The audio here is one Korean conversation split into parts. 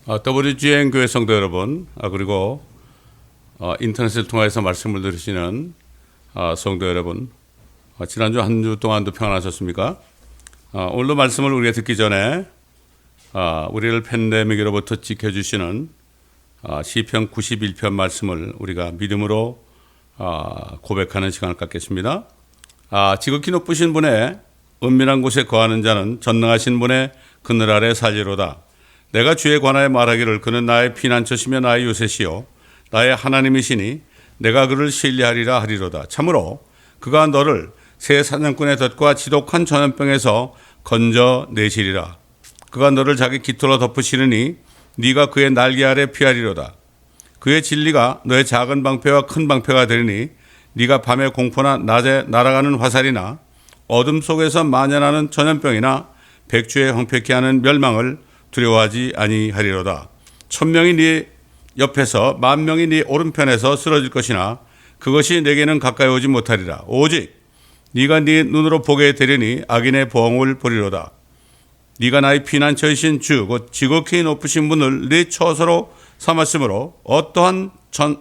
WGN 교회 성도 여러분, 그리고 인터넷을 통해서 말씀을 들으시는 성도 여러분, 지난주 한 주 동안도 평안하셨습니까? 오늘도 말씀을 우리가 듣기 전에 우리를 팬데믹으로부터 지켜주시는 시편 91편 말씀을 우리가 믿음으로 고백하는 시간을 갖겠습니다. 지극히 높으신 분의 은밀한 곳에 거하는 자는 전능하신 분의 그늘 아래 살리로다. 내가 주에 관하여 말하기를 그는 나의 피난처시며 나의 요새시요 나의 하나님이시니 내가 그를 신뢰하리라 하리로다. 참으로 그가 너를 새 사냥꾼의 덫과 지독한 전염병에서 건져내시리라. 그가 너를 자기 깃털로 덮으시느니 네가 그의 날개 아래 피하리로다. 그의 진리가 너의 작은 방패와 큰 방패가 되리니 네가 밤의 공포나 낮에 날아가는 화살이나 어둠 속에서 만연하는 전염병이나 백주에 황폐케 하는 멸망을 두려워하지 아니하리로다. 1000명이 네 옆에서 10,000명이 네 오른편에서 쓰러질 것이나 그것이 내게는 가까이 오지 못하리라. 오직 네가 네 눈으로 보게 되리니 악인의 보응을 보리로다. 네가 나의 피난처이신 주 곧 지극히 높으신 분을 네 처소로 삼았으므로 어떠한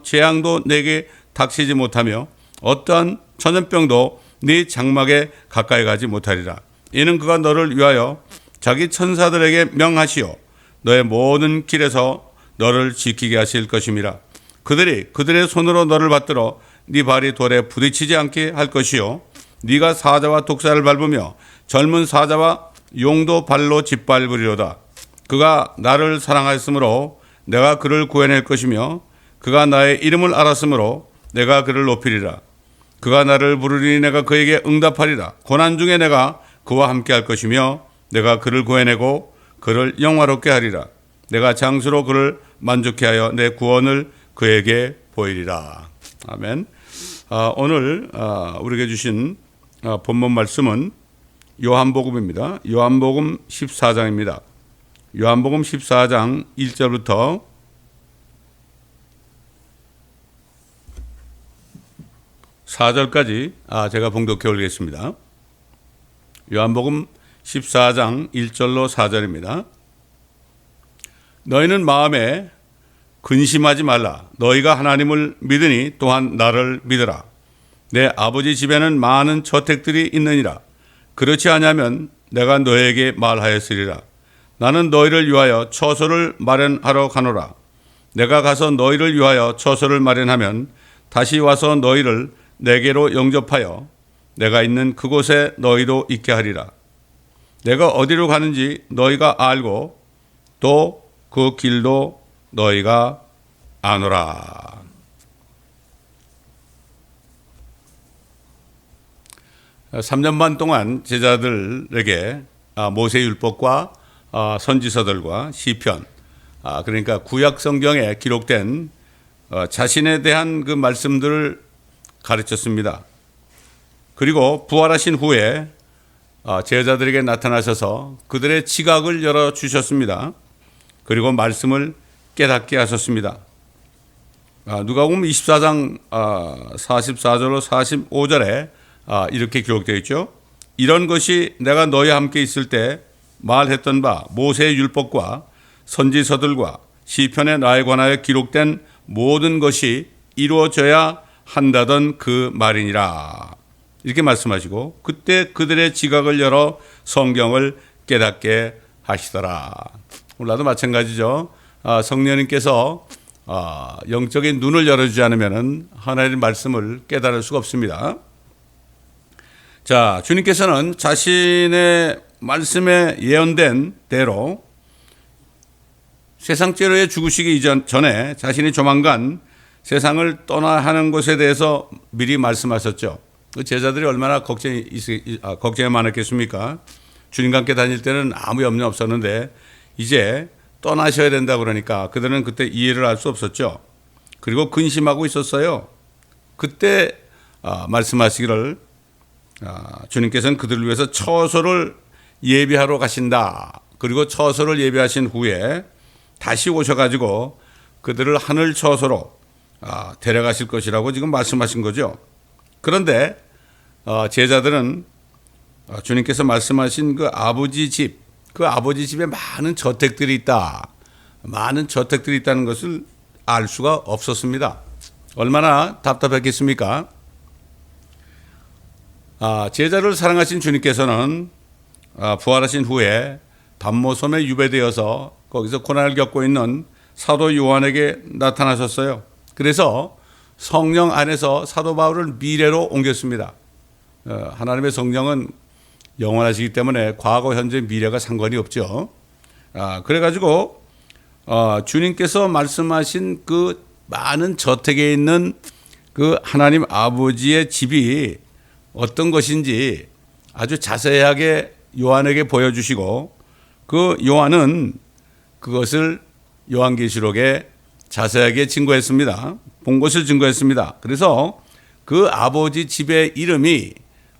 재앙도 내게 닥치지 못하며 어떠한 전염병도 네 장막에 가까이 가지 못하리라. 이는 그가 너를 위하여 자기 천사들에게 명하시어 너의 모든 길에서 너를 지키게 하실 것임이라. 그들이 그들의 손으로 너를 받들어 네 발이 돌에 부딪히지 않게 할 것이요 네가 사자와 독사를 밟으며 젊은 사자와 용도 발로 짓밟으리로다. 그가 나를 사랑하였으므로 내가 그를 구해낼 것이며 그가 나의 이름을 알았으므로 내가 그를 높이리라. 그가 나를 부르리니 내가 그에게 응답하리라. 고난 중에 내가 그와 함께 할 것이며 내가 그를 구해내고 그를 영화롭게 하리라. 내가 장수로 그를 만족케 하여 내 구원을 그에게 보이리라. 아멘. 오늘 우리에게 주신 본문 말씀은 요한복음입니다. 요한복음 14장입니다. 요한복음 14장 1절부터 4절까지 제가 봉독해 올리겠습니다. 요한복음 14장 1절로 4절입니다. 너희는 마음에 근심하지 말라. 너희가 하나님을 믿으니 또한 나를 믿으라. 내 아버지 집에는 많은 저택들이 있느니라. 그렇지 않으면 내가 너희에게 말하였으리라. 나는 너희를 위하여 처소를 마련하러 가노라. 내가 가서 너희를 위하여 처소를 마련하면 다시 와서 너희를 내게로 영접하여 내가 있는 그곳에 너희도 있게 하리라. 내가 어디로 가는지 너희가 알고 또 그 길도 너희가 아노라. 삼 년 반 동안 제자들에게 모세율법과 선지서들과 시편, 그러니까 구약 성경에 기록된 자신에 대한 그 말씀들을 가르쳤습니다. 그리고 부활하신 후에 제자들에게 나타나셔서 그들의 지각을 열어주셨습니다. 그리고 말씀을 깨닫게 하셨습니다. 누가복음 24장 44절로 45절에 이렇게 기록되어 있죠. 이런 것이 내가 너희와 함께 있을 때 말했던 바 모세의 율법과 선지서들과 시편에 나에 관하여 기록된 모든 것이 이루어져야 한다던 그 말이니라. 이렇게 말씀하시고 그때 그들의 지각을 열어 성경을 깨닫게 하시더라. 나도 마찬가지죠. 성령님께서 영적인 눈을 열어주지 않으면 하나님의 말씀을 깨달을 수가 없습니다. 자, 주님께서는 자신의 말씀에 예언된 대로 세상죄로에 죽으시기 전에 자신이 조만간 세상을 떠나 하는 것에 대해서 미리 말씀하셨죠. 제자들이 얼마나 걱정이 많았겠습니까? 주님과 함께 다닐 때는 아무 염려 없었는데 이제 떠나셔야 된다 그러니까 그들은 그때 이해를 할 수 없었죠. 그리고 근심하고 있었어요. 그때 말씀하시기를 주님께서는 그들을 위해서 처소를 예비하러 가신다. 그리고 처소를 예비하신 후에 다시 오셔가지고 그들을 하늘 처소로 데려가실 것이라고 지금 말씀하신 거죠. 그런데 제자들은 주님께서 말씀하신 그 아버지 집에 많은 저택들이 있다. 많은 저택들이 있다는 것을 알 수가 없었습니다. 얼마나 답답했겠습니까? 제자를 사랑하신 주님께서는 부활하신 후에 단모섬에 유배되어서 거기서 고난을 겪고 있는 사도 요한에게 나타나셨어요. 그래서 성령 안에서 사도 바울을 미래로 옮겼습니다. 하나님의 성령은 영원하시기 때문에 과거, 현재, 미래가 상관이 없죠. 그래가지고 주님께서 말씀하신 그 많은 저택에 있는 그 하나님 아버지의 집이 어떤 것인지 아주 자세하게 요한에게 보여주시고, 그 요한은 그것을 요한계시록에 자세하게 증거했습니다. 본 것을 증거했습니다. 그래서 그 아버지 집의 이름이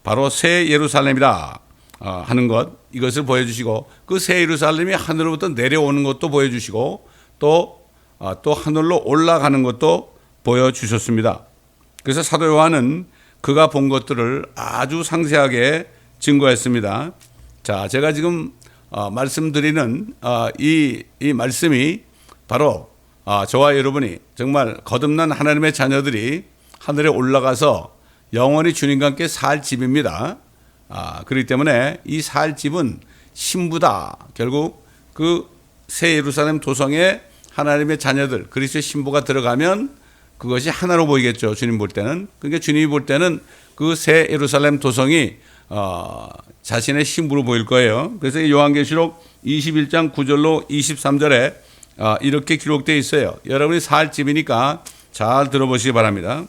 바로 새 예루살렘이다 하는 것, 이것을 보여주시고, 그 새 예루살렘이 하늘로부터 내려오는 것도 보여주시고, 또 하늘로 올라가는 것도 보여주셨습니다. 그래서 사도 요한은 그가 본 것들을 아주 상세하게 증거했습니다. 자, 제가 지금 말씀드리는 이 말씀이 바로 저와 여러분이 정말 거듭난 하나님의 자녀들이 하늘에 올라가서 영원히 주님과 함께 살 집입니다. 그렇기 때문에 이 살 집은 신부다. 결국 그 새 예루살렘 도성에 하나님의 자녀들, 그리스도의 신부가 들어가면 그것이 하나로 보이겠죠. 주님 볼 때는. 그러니까 주님이 볼 때는 그 새 예루살렘 도성이 자신의 신부로 보일 거예요. 그래서 요한계시록 21장 9절로 23절에 이렇게 기록되어 있어요. 여러분이 살 집이니까 잘 들어보시기 바랍니다.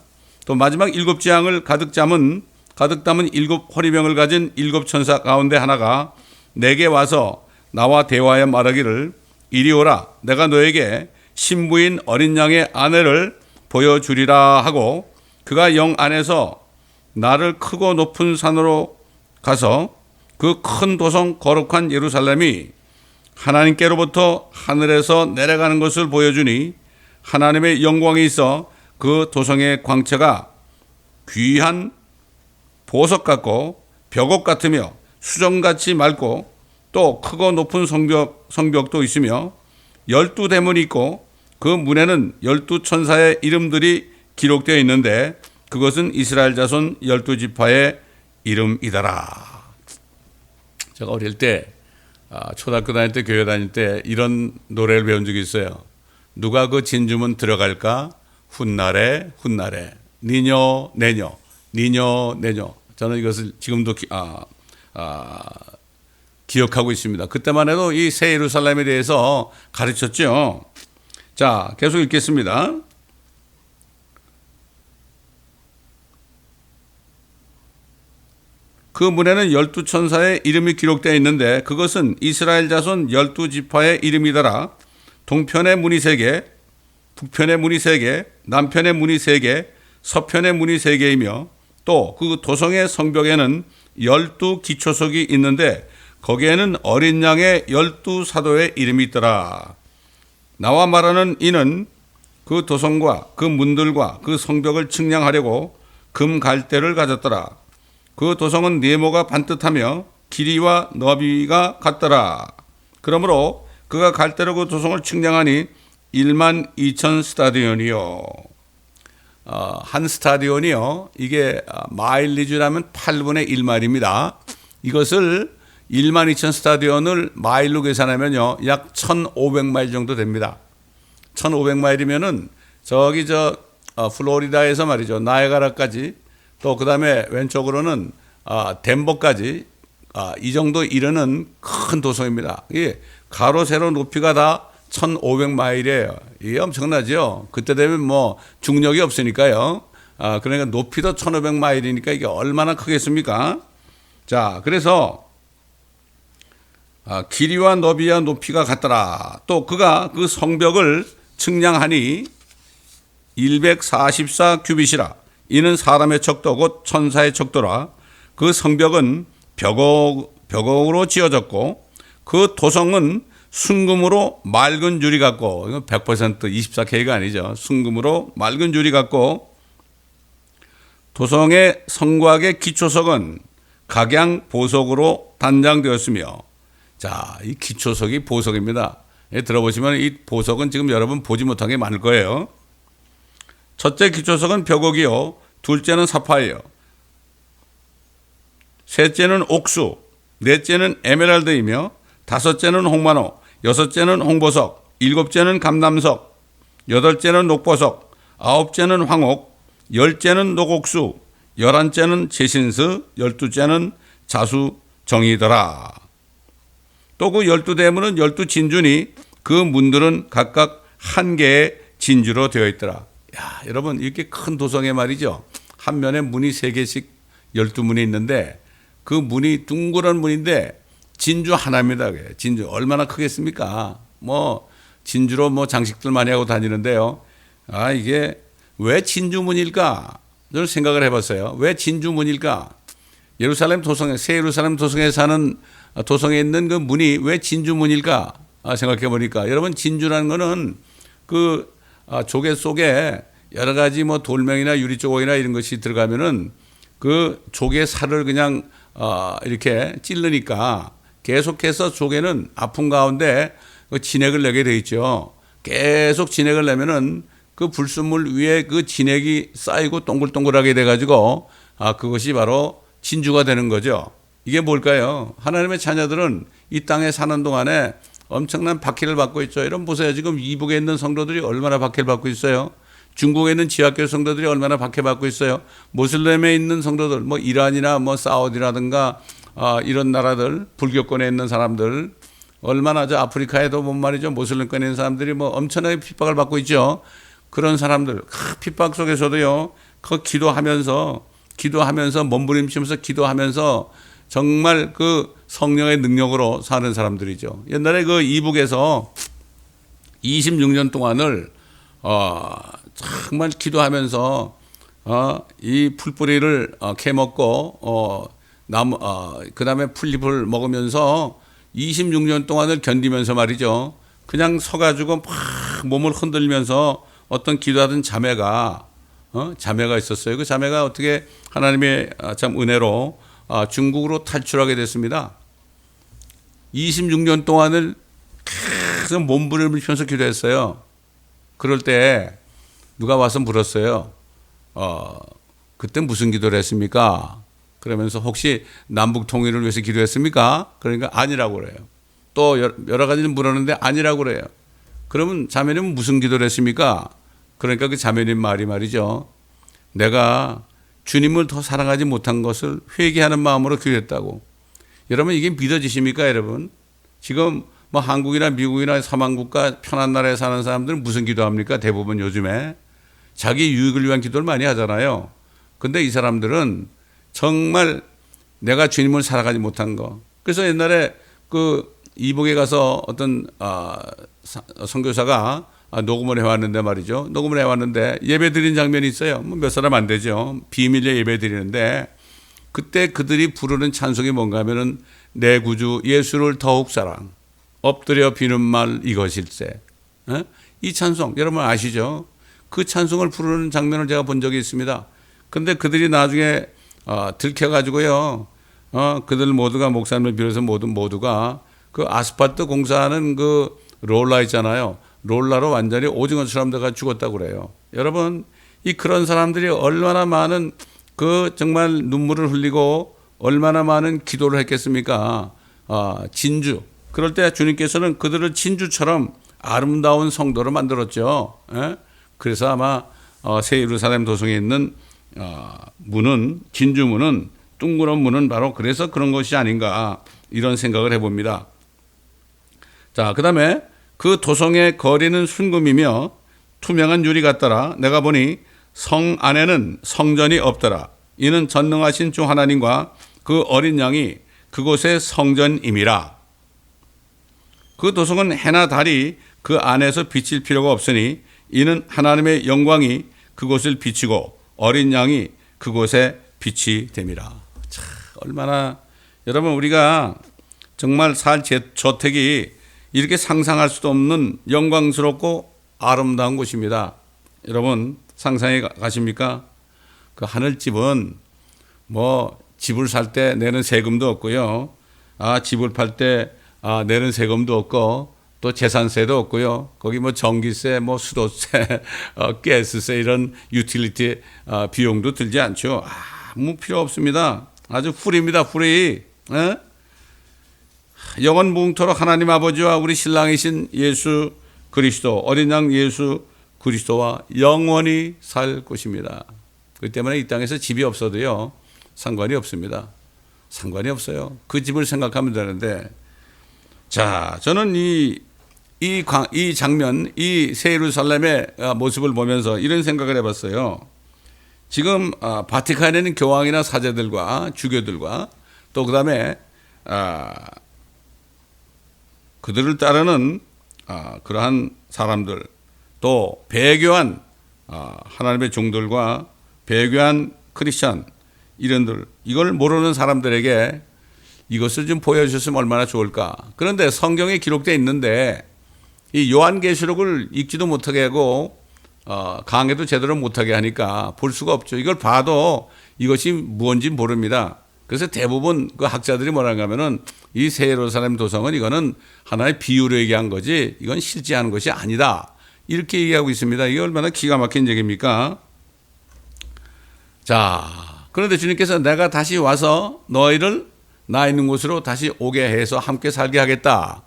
또 마지막 7재앙을 가득 담은 7호리병을 가진 7천사 가운데 하나가 내게 와서 나와 대화하여 말하기를, 이리 오라, 내가 너에게 신부인 어린 양의 아내를 보여주리라 하고, 그가 영 안에서 나를 크고 높은 산으로 가서 그 큰 도성 거룩한 예루살렘이 하나님께로부터 하늘에서 내려가는 것을 보여주니, 하나님의 영광이 있어 그 도성의 광채가 귀한 보석 같고 벽옥 같으며 수정같이 맑고, 또 크고 높은 성벽도 있으며 12대문이 있고, 그 문에는 12천사의 이름들이 기록되어 있는데 그것은 이스라엘 자손 12지파의 이름이더라. 제가 어릴 때 초등학교 다닐 때, 교회 다닐 때 이런 노래를 배운 적이 있어요. 누가 그 진주문 들어갈까? 훗날에 훗날에 니녀 내녀 니녀 내녀. 저는 이것을 지금도 기억하고 있습니다. 그때만 해도 이 새 예루살렘에 대해서 가르쳤죠. 자, 계속 읽겠습니다. 그 문에는 12천사의 이름이 기록되어 있는데 그것은 이스라엘 자손 12지파의 이름이더라. 동편의 문이 3개, 북편의 문이 3개, 남편의 문이 3개, 서편의 문이 3개이며, 또 그 도성의 성벽에는 12기초석이 있는데 거기에는 어린 양의 12사도의 이름이 있더라. 나와 말하는 이는 그 도성과 그 문들과 그 성벽을 측량하려고 금 갈대를 가졌더라. 그 도성은 네모가 반듯하며 길이와 너비가 같더라. 그러므로 그가 갈대로 그 도성을 측량하니 12,000 스타디온이요. 한 스타디온이요, 이게 마일리지라면 8분의 1마일입니다. 이것을 12,000 스타디온을 마일로 계산하면요, 약 1,500마일 정도 됩니다. 1,500마일이면은 저기 플로리다에서 말이죠, 나이아가라까지, 또 그 다음에 왼쪽으로는 덴버까지, 이 정도 이르는 큰 도성입니다. 이게 가로 세로 높이가 다 1,500마일이에요. 이게 엄청나죠. 그때 되면 뭐 중력이 없으니까요. 그러니까 높이도 1,500마일이니까 이게 얼마나 크겠습니까? 자, 그래서 길이와 너비와 높이가 같더라. 또 그가 그 성벽을 측량하니 144 규빗이라. 이는 사람의 척도 곧 천사의 척도라. 그 성벽은 벽옥으로 지어졌고 그 도성은 순금으로 맑은 유리 같고, 이건 100% 24K가 아니죠. 순금으로 맑은 유리 같고, 도성의 성곽의 기초석은 각양 보석으로 단장되었으며, 자, 이 기초석이 보석입니다. 들어보시면 이 보석은 지금 여러분 보지 못한 게 많을 거예요. 첫째 기초석은 벽옥이요, 둘째는 사파이어, 셋째는 옥수, 넷째는 에메랄드이며 다섯째는 홍만호, 여섯째는 홍보석, 일곱째는 감남석, 여덟째는 녹보석, 아홉째는 황옥, 열째는 녹옥수, 열한째는 제신스, 열두째는 자수정이더라. 또 그 12대문은 12진주니 그 문들은 각각 한 개의 진주로 되어 있더라. 야, 여러분, 이렇게 큰 도성에 말이죠, 한 면에 문이 3개씩 12문이 있는데 그 문이 둥그런 문인데 진주 하나입니다. 진주 얼마나 크겠습니까? 뭐 진주로 뭐 장식들 많이 하고 다니는데요. 아, 이게 왜 진주문일까? 저는 생각을 해봤어요. 왜 진주문일까? 예루살렘 도성에, 새 예루살렘 도성에 사는, 도성에 있는 그 문이 왜 진주문일까? 생각해 보니까, 여러분, 진주라는 거는 그 조개 속에 여러 가지 뭐 돌멩이나 유리 조각이나 이런 것이 들어가면은 그 조개 살을 그냥 이렇게 찌르니까 계속해서 조개는 아픈 가운데 그 진액을 내게 돼 있죠. 계속 진액을 내면은 그 불순물 위에 그 진액이 쌓이고 동글동글하게 돼가지고 그것이 바로 진주가 되는 거죠. 이게 뭘까요? 하나님의 자녀들은 이 땅에 사는 동안에 엄청난 박해를 받고 있죠. 여러분 보세요. 지금 이북에 있는 성도들이 얼마나 박해를 받고 있어요. 중국에 있는 지하교 성도들이 얼마나 박해받고 있어요. 모슬렘에 있는 성도들, 뭐 이란이나 뭐 사우디라든가 이런 나라들, 불교권에 있는 사람들, 얼마나 저 아프리카에도 뭐 말이죠, 모슬렘권에 있는 사람들이 뭐 엄청나게 핍박을 받고 있죠. 그런 사람들 핍박 속에서도요, 그 기도하면서 몸부림치면서 기도하면서 정말 그 성령의 능력으로 사는 사람들이죠. 옛날에 그 이북에서 26년 동안을 정말 기도하면서 이 풀뿌리를 캐먹고 그 다음에 풀잎을 먹으면서 26년 동안을 견디면서 말이죠, 그냥 서가지고 막 몸을 흔들면서 어떤 기도하던 자매가 있었어요. 그 자매가 어떻게 하나님의 참 은혜로 중국으로 탈출하게 됐습니다. 26년 동안을 계속 몸부림치면서 기도했어요. 그럴 때 누가 와서 물었어요. 그때 무슨 기도를 했습니까? 그러면서 혹시 남북 통일을 위해서 기도했습니까? 그러니까 아니라고 그래요. 또 여러 가지를 물었는데 아니라고 그래요. 그러면 자매님은 무슨 기도를 했습니까? 그러니까 그 자매님 말이 말이죠, 내가 주님을 더 사랑하지 못한 것을 회개하는 마음으로 기도했다고. 여러분, 이게 믿어지십니까, 여러분? 지금 뭐 한국이나 미국이나 서방국가 편한 나라에 사는 사람들은 무슨 기도합니까? 대부분 요즘에 자기 유익을 위한 기도를 많이 하잖아요. 근데 이 사람들은 정말 내가 주님을 살아가지 못한 거. 그래서 옛날에 그 이북에 가서 어떤 선교사가 녹음을 해왔는데 말이죠. 녹음을 해왔는데 예배 드린 장면이 있어요. 뭐 몇 사람 안 되죠. 비밀리에 예배 드리는데 그때 그들이 부르는 찬송이 뭔가 하면은 내 구주 예수를 더욱 사랑, 엎드려 비는 말 이것일세. 이 찬송 여러분 아시죠? 그 찬송을 부르는 장면을 제가 본 적이 있습니다. 근데 그들이 나중에 들켜가지고요, 그들 모두가 목사님을 비롯해서 모두가 그 아스팔트 공사하는 그 롤라 있잖아요. 롤라로 완전히 오징어처럼 내가 죽었다고 그래요. 여러분, 그런 사람들이 얼마나 많은 그 정말 눈물을 흘리고 얼마나 많은 기도를 했겠습니까? 진주. 그럴 때 주님께서는 그들을 진주처럼 아름다운 성도로 만들었죠. 그래서 아마 새 예루살렘 도성에 있는 문은, 진주문은, 둥그런 문은 바로 그래서 그런 것이 아닌가, 이런 생각을 해봅니다. 자, 그 다음에 그 도성의 거리는 순금이며 투명한 유리 같더라. 내가 보니 성 안에는 성전이 없더라. 이는 전능하신 주 하나님과 그 어린 양이 그곳의 성전임이라. 그 도성은 해나 달이 그 안에서 비칠 필요가 없으니 이는 하나님의 영광이 그곳을 비치고 어린 양이 그곳에 빛이 됨이라. 참, 얼마나 여러분, 우리가 정말 살 저택이 이렇게 상상할 수도 없는 영광스럽고 아름다운 곳입니다. 여러분, 상상해 가십니까? 그 하늘집은 뭐 집을 살 때 내는 세금도 없고요. 집을 팔 때 내는 세금도 없고, 또 재산세도 없고요. 거기 뭐 전기세, 뭐 수도세, 가스세 이런 유틸리티 비용도 들지 않죠. 아무 필요 없습니다. 아주 프리입니다. 프리. 에? 영원 무궁토록 하나님 아버지와 우리 신랑이신 예수 그리스도, 어린 양 예수 그리스도와 영원히 살 것입니다. 그렇기 때문에 이 땅에서 집이 없어도요, 상관이 없습니다. 상관이 없어요. 그 집을 생각하면 되는데, 자, 저는 이 장면, 이 새 예루살렘의 모습을 보면서 이런 생각을 해봤어요. 지금 바티칸에 있는 교황이나 사제들과 주교들과 또 그다음에 그들을 따르는 그러한 사람들, 또 배교한 하나님의 종들과 배교한 크리스천 이런들, 이걸 모르는 사람들에게 이것을 좀 보여주셨으면 얼마나 좋을까. 그런데 성경에 기록되어 있는데 이 요한계시록을 읽지도 못하게 하고 강해도 제대로 못하게 하니까 볼 수가 없죠. 이걸 봐도 이것이 무언지 모릅니다. 그래서 대부분 그 학자들이 뭐라고 하면은 이 새 예루살렘 도성은 이거는 하나의 비유로 얘기한 거지 이건 실제 하는 것이 아니다. 이렇게 얘기하고 있습니다. 이게 얼마나 기가 막힌 얘기입니까? 자, 그런데 주님께서 내가 다시 와서 너희를 나 있는 곳으로 다시 오게 해서 함께 살게 하겠다.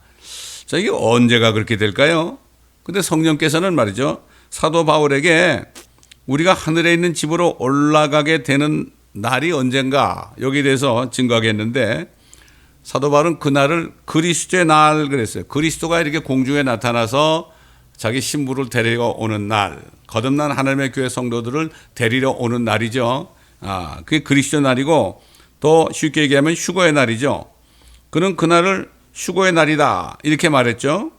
자, 이게 언제가 그렇게 될까요? 근데 성령께서는 말이죠. 사도 바울에게 우리가 하늘에 있는 집으로 올라가게 되는 날이 언젠가 여기에 대해서 증거하겠는데 사도 바울은 그날을 그리스도의 날 그랬어요. 그리스도가 이렇게 공중에 나타나서 자기 신부를 데리러 오는 날, 거듭난 하나님의 교회 성도들을 데리러 오는 날이죠. 그게 그리스도 날이고 또 쉽게 얘기하면 휴거의 날이죠. 그는 그날을 휴거의 날이다 이렇게 말했죠.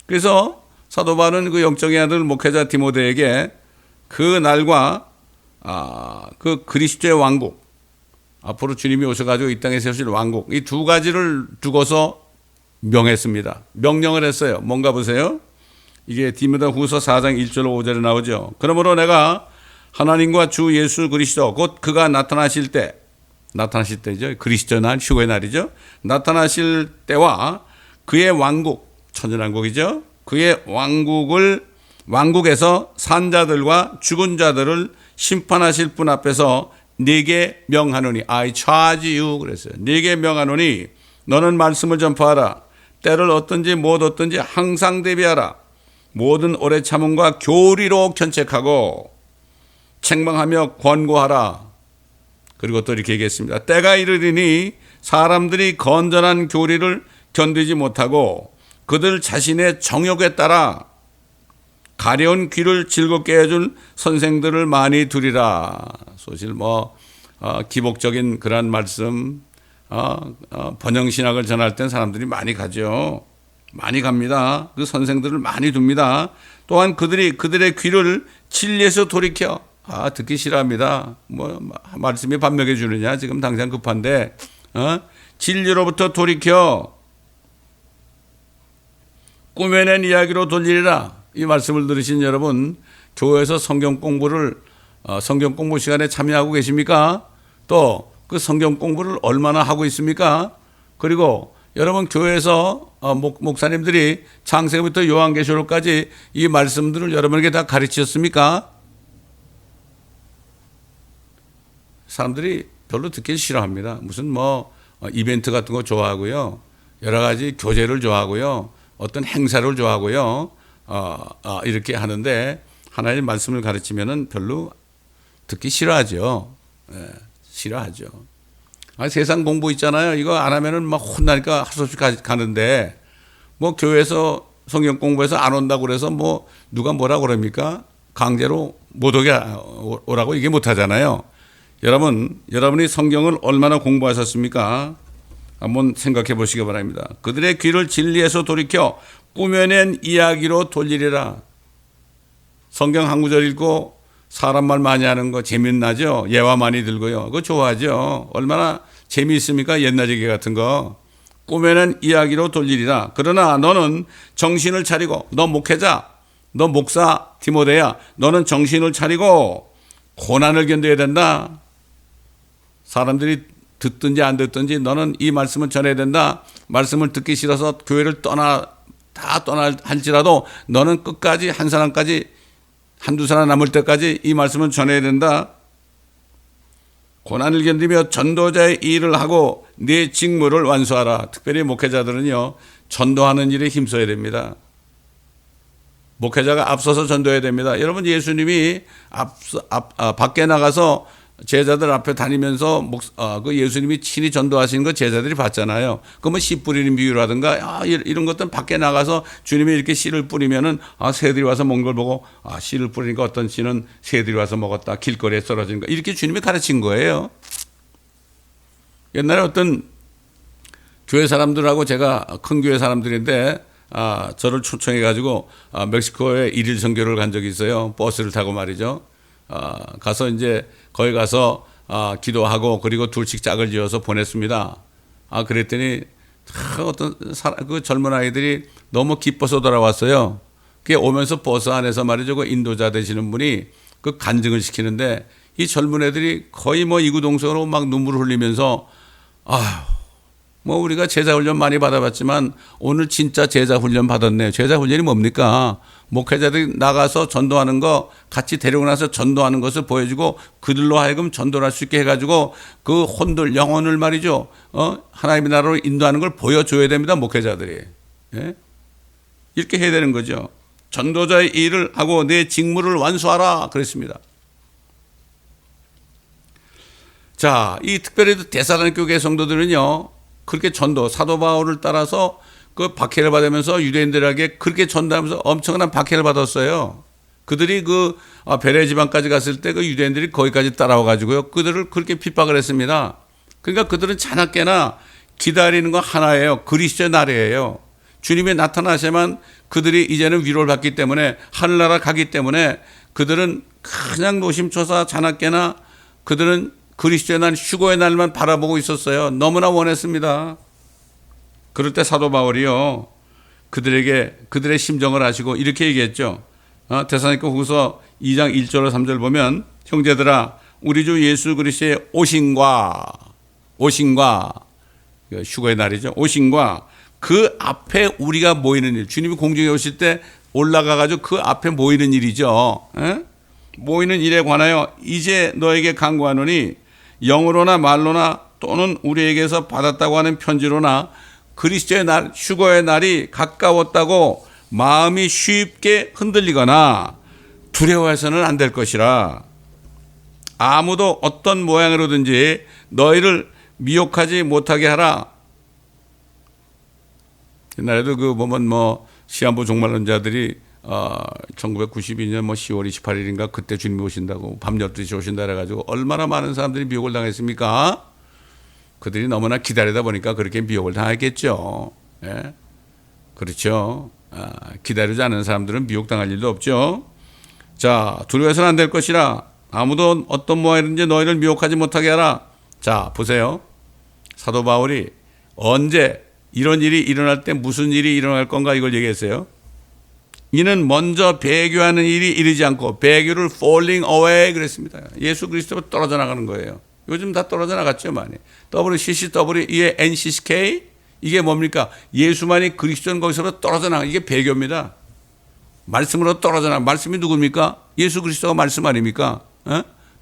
그래서 사도 바울은 그 영적인 아들 목회자 디모데에게 그 날과 그 그리스도의 왕국, 앞으로 주님이 오셔가지고 이 땅에 세우실 왕국, 이 두 가지를 두고서 명했습니다. 명령을 했어요. 뭔가 보세요. 이게 디모데 후서 4장 1절 5절에 나오죠. 그러므로 내가 하나님과 주 예수 그리스도 곧 그가 나타나실 때죠. 그리스도 날, 휴거의 날이죠. 나타나실 때와 그의 왕국, 천년왕국이죠. 그의 왕국에서 산자들과 죽은 자들을 심판하실 분 앞에서 네게 명하노니, I charge you 그랬어요. 네게 명하노니 너는 말씀을 전파하라. 때를 얻든지 못 얻든지 항상 대비하라. 모든 오래 참음과 교리로 견책하고 책망하며 권고하라. 그리고 또 이렇게 얘기했습니다. 때가 이르리니 사람들이 건전한 교리를 견디지 못하고 그들 자신의 정욕에 따라 가려운 귀를 즐겁게 해줄 선생들을 많이 두리라. 사실 기복적인 그런 말씀, 번영신학을 전할 땐 사람들이 많이 가죠. 많이 갑니다. 그 선생들을 많이 둡니다. 또한 그들의 귀를 진리에서 돌이켜 듣기 싫어합니다. 말씀이 밥 먹여주느냐 지금 당장 급한데 진리로부터 돌이켜 꾸며낸 이야기로 돌리리라. 이 말씀을 들으신 여러분, 교회에서 성경 공부 시간에 참여하고 계십니까? 또 그 성경 공부를 얼마나 하고 있습니까? 그리고 여러분 교회에서 목사님들이 창세기부터 요한계시록까지 이 말씀들을 여러분에게 다 가르치셨습니까? 사람들이 별로 듣기 싫어합니다. 무슨 이벤트 같은 거 좋아하고요. 여러 가지 교제를 좋아하고요. 어떤 행사를 좋아하고요. 이렇게 하는데 하나님의 말씀을 가르치면은 별로 듣기 싫어하죠. 싫어하죠. 세상 공부 있잖아요. 이거 안 하면은 막 혼나니까 할 수 없이 가는데 교회에서 성경 공부해서 안 온다고 그래서 누가 뭐라 그럽니까? 강제로 못 오게 오라고 얘기 못 하잖아요. 여러분이 성경을 얼마나 공부하셨습니까? 한번 생각해 보시기 바랍니다. 그들의 귀를 진리에서 돌이켜 꾸며낸 이야기로 돌리리라. 성경 한 구절 읽고 사람 말 많이 하는 거 재미나죠? 예화 많이 들고요. 그거 좋아하죠? 얼마나 재미있습니까? 옛날 얘기 같은 거. 꾸며낸 이야기로 돌리리라. 그러나 너는 정신을 차리고, 너 목회자, 너 목사 디모데야, 너는 정신을 차리고 고난을 견뎌야 된다. 사람들이 듣든지 안 듣든지 너는 이 말씀을 전해야 된다. 말씀을 듣기 싫어서 교회를 다 떠날 할지라도 너는 끝까지 한 사람까지 한두 사람 남을 때까지 이 말씀은 전해야 된다. 고난을 견디며 전도자의 일을 하고 네 직무를 완수하라. 특별히 목회자들은요, 전도하는 일에 힘써야 됩니다. 목회자가 앞서서 전도해야 됩니다. 여러분, 예수님이 밖에 나가서 제자들 앞에 다니면서 그 예수님이 친히 전도하시는 거 제자들이 봤잖아요. 그러면 씨 뿌리는 비유라든가 이런 것들은 밖에 나가서 주님이 이렇게 씨를 뿌리면은 새들이 와서 먹는 걸 보고 씨를 뿌리니까 어떤 씨는 새들이 와서 먹었다. 길거리에 썰어진 거. 이렇게 주님이 가르친 거예요. 옛날에 어떤 교회 사람들하고 제가 큰 교회 사람들인데 저를 초청해가지고 멕시코에 1일 선교를 간 적이 있어요. 버스를 타고 말이죠. 가서 이제 거기 가서 기도하고 그리고 둘씩 짝을 지어서 보냈습니다. 그랬더니 그 젊은 아이들이 너무 기뻐서 돌아왔어요. 그게 오면서 버스 안에서 말이죠. 그 인도자 되시는 분이 그 간증을 시키는데 이 젊은 애들이 거의 뭐 이구동성으로 막 눈물을 흘리면서 뭐 우리가 제자 훈련 많이 받아봤지만 오늘 진짜 제자 훈련 받았네요. 제자 훈련이 뭡니까? 목회자들이 나가서 전도하는 거 같이 데리고 나서 전도하는 것을 보여주고 그들로 하여금 전도를 할 수 있게 해가지고 그 혼들 영혼을 말이죠. 하나님의 나라로 인도하는 걸 보여줘야 됩니다. 목회자들이. 예? 이렇게 해야 되는 거죠. 전도자의 일을 하고 내 직무를 완수하라 그랬습니다. 자, 이 특별히 데살로니가 교회 성도들은요, 그렇게 사도 바울을 따라서 그 박해를 받으면서 유대인들에게 그렇게 전도하면서 엄청난 박해를 받았어요. 그들이 그 베레 지방까지 갔을 때 그 유대인들이 거기까지 따라와 가지고요, 그들을 그렇게 핍박을 했습니다. 그러니까 그들은 자나깨나 기다리는 거 하나예요. 그리스도의 날이에요. 주님이 나타나셔야만 그들이 이제는 위로를 받기 때문에 하늘나라 가기 때문에 그들은 그냥 노심초사 자나깨나 그들은 그리스도의 날, 휴거의 날만 바라보고 있었어요. 너무나 원했습니다. 그럴 때 사도 바울이요, 그들의 심정을 아시고 이렇게 얘기했죠. 데살로니가 후서 2장 1절로 3절 보면, 형제들아, 우리 주 예수 그리스도의 오심과 휴거의 날이죠. 오심과 그 앞에 우리가 모이는 일, 주님이 공중에 오실 때 올라가가지고 그 앞에 모이는 일이죠. 모이는 일에 관하여 이제 너에게 간구하노니 영으로나 말로나 또는 우리에게서 받았다고 하는 편지로나 그리스도의 날, 휴거의 날이 가까웠다고 마음이 쉽게 흔들리거나 두려워해서는 안 될 것이라. 아무도 어떤 모양으로든지 너희를 미혹하지 못하게 하라. 옛날에도 그 보면 시한부 종말론자들이 1992년 10월 28일인가 그때 주님이 오신다고 밤 12시 오신다 해가지고 얼마나 많은 사람들이 미혹을 당했습니까? 그들이 너무나 기다리다 보니까 그렇게 미혹을 당했겠죠. 예? 그렇죠. 기다리지 않는 사람들은 미혹당할 일도 없죠. 자, 두려워해서는 안 될 것이라. 아무도 어떤 모양이든지 너희를 미혹하지 못하게 하라. 자, 보세요. 사도 바울이 언제 이런 일이 일어날 때 무슨 일이 일어날 건가 이걸 얘기했어요. 이는 먼저 배교하는 일이 이르지 않고 배교를 falling away 그랬습니다. 예수 그리스도로 떨어져 나가는 거예요. 요즘 다 떨어져 나갔죠, 많이. WCCW의 NCCK 이게 뭡니까? 예수만이 그리스도는 거기서 떨어져 나가. 이게 배교입니다. 말씀으로 떨어져 나가. 말씀이 누굽니까? 예수 그리스도가 말씀 아닙니까?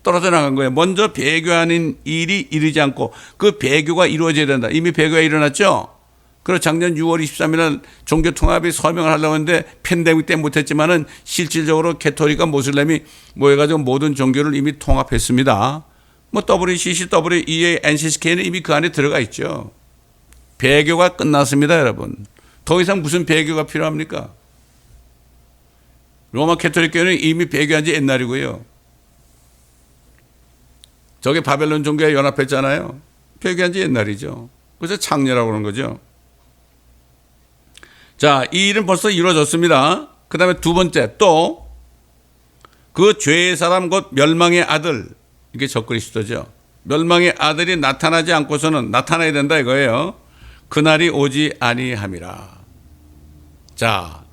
떨어져 나간 거예요. 먼저 배교하는 일이 이르지 않고 그 배교가 이루어져야 된다. 이미 배교가 일어났죠. 그리고 작년 6월 23일 날 종교통합이 서명을 하려고 했는데 팬데믹 때문에 못했지만은 실질적으로 캐톨릭과 모슬렘이 모여가지고 모든 종교를 이미 통합했습니다. WCCW의 NCCK는 이미 그 안에 들어가 있죠. 배교가 끝났습니다, 여러분. 더 이상 무슨 배교가 필요합니까? 로마 캐톨릭 교회는 이미 배교한 지 옛날이고요. 저게 바벨론 종교에 연합했잖아요. 배교한 지 옛날이죠. 그래서 창녀라고 그러는 거죠. 자, 이 일은 벌써 이루어졌습니다. 그 다음에 두 번째, 또 그 죄의 사람 곧 멸망의 아들, 이게 적그리스도죠. 멸망의 아들이 나타나지 않고서는 나타나야 된다 이거예요. 그날이 오지 아니함이라. 자,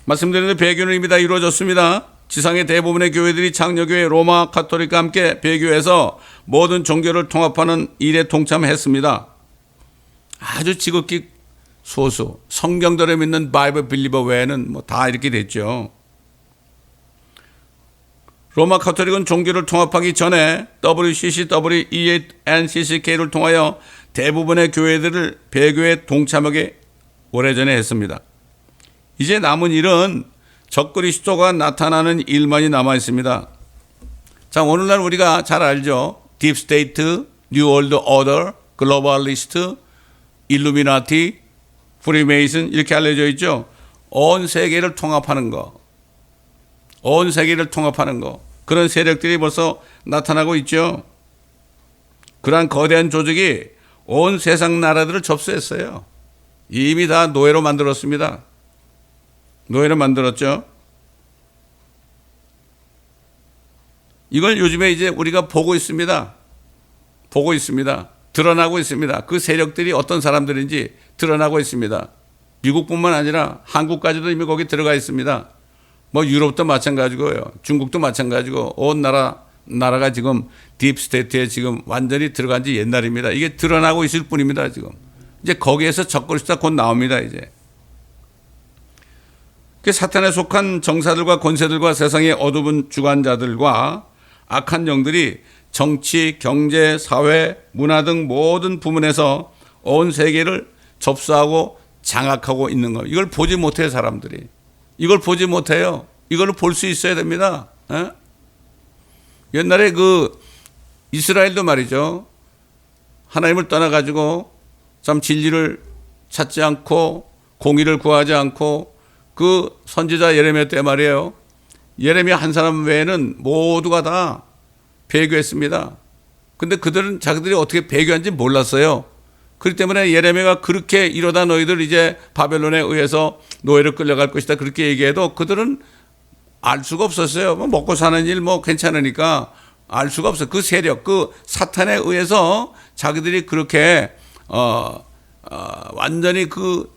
말씀드린 배교는 이미 다 이루어졌습니다. 지상의 대부분의 교회들이 창녀교회 로마 카톨릭과 함께 배교해서 모든 종교를 통합하는 일에 동참했습니다. 아주 지극히 소수. 성경대로 믿는 바이블 빌리버 외에는 뭐 다 이렇게 됐죠. 로마 카톨릭은 종교를 통합하기 전에 WCCW, ENCCK를 통하여 대부분의 교회들을 배교에 동참하게 오래전에 했습니다. 이제 남은 일은 적그리스도가 나타나는 일만이 남아 있습니다. 자, 오늘날 우리가 잘 알죠. 딥스테이트, 뉴월드 오더, 글로벌리스트, 일루미나티, 프리메이슨 이렇게 알려져 있죠. 온 세계를 통합하는 거. 온 세계를 통합하는 거. 그런 세력들이 벌써 나타나고 있죠. 그러한 거대한 조직이 온 세상 나라들을 접수했어요. 이미 다 노예로 만들었습니다. 노예로 만들었죠. 이걸 요즘에 이제 우리가 보고 있습니다. 보고 있습니다. 드러나고 있습니다. 그 세력들이 어떤 사람들인지 드러나고 있습니다. 미국뿐만 아니라 한국까지도 이미 거기 들어가 있습니다. 뭐 유럽도 마찬가지고요. 중국도 마찬가지고 온 나라가 지금 딥스테이트에 지금 완전히 들어간 지 옛날입니다. 이게 드러나고 있을 뿐입니다. 지금 이제 거기에서 적그리스도가 곧 나옵니다. 이제 사탄에 속한 정사들과 권세들과 세상의 어두운 주관자들과 악한 영들이 정치, 경제, 사회, 문화 등 모든 부문에서 온 세계를 접수하고 장악하고 있는 거. 이걸 보지 못해요, 사람들이. 이걸 보지 못해요. 이걸 볼 수 있어야 됩니다. 에? 옛날에 그 이스라엘도 말이죠. 하나님을 떠나가지고 참 진리를 찾지 않고 공의를 구하지 않고 그 선지자 예레미야 때 말이에요. 예레미야 한 사람 외에는 모두가 다 배교했습니다. 근데 그들은 자기들이 어떻게 배교한지 몰랐어요. 그렇기 때문에 예레미야가 그렇게 이러다 너희들 이제 바벨론에 의해서 노예로 끌려갈 것이다 그렇게 얘기해도 그들은 알 수가 없었어요. 뭐 먹고 사는 일 뭐 괜찮으니까 알 수가 없어요. 그 세력, 그 사탄에 의해서 자기들이 그렇게 완전히 그